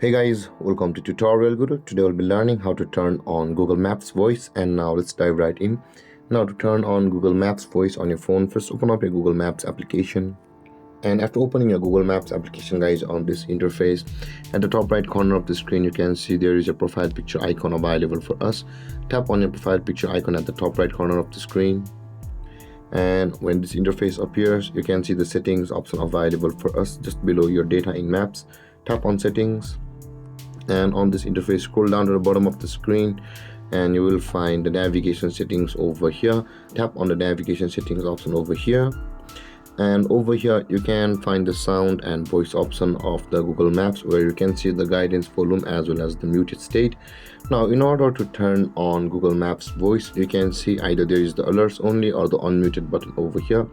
Hey guys, welcome to Tutorial Guru. Today we'll be learning how to turn on Google Maps voice, and now let's dive right in. Now to turn on Google Maps voice on your phone, first open up your Google Maps application. And after opening your Google Maps application, guys, on this interface, at the top right corner of the screen you can see there is a profile picture icon available for us. Tap on your profile picture icon at the top right corner of the screen. And when this interface appears, you can see the settings option available for us just below your data in Maps. Tap on settings, and on this interface scroll down to the bottom of the screen and you will find the navigation settings over here. Tap on the navigation settings option over here, and over here you can find the sound and voice option of the Google Maps, where you can see the guidance volume as well as the muted state. Now in order to turn on Google Maps voice, you can see either there is the alerts only or the unmuted button over here.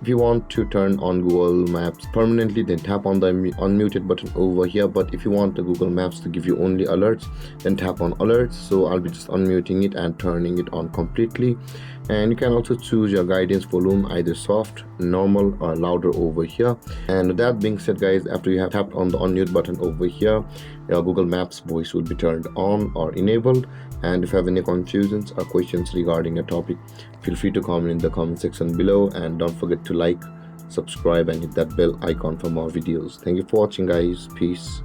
If you want to turn on Google Maps permanently, then tap on the unmuted button over here. But if you want the Google Maps to give you only alerts, then tap on alerts. So I'll be just unmuting it and turning it on completely. And you can also choose your guidance volume, either soft, normal or louder over here. And with that being said, guys, after you have tapped on the unmute button over here, your Google Maps voice will be turned on or enabled. And if you have any confusions or questions regarding a topic, feel free to comment in the comment section below, and don't forget to like, subscribe and hit that bell icon for more videos. Thank you for watching, guys. Peace.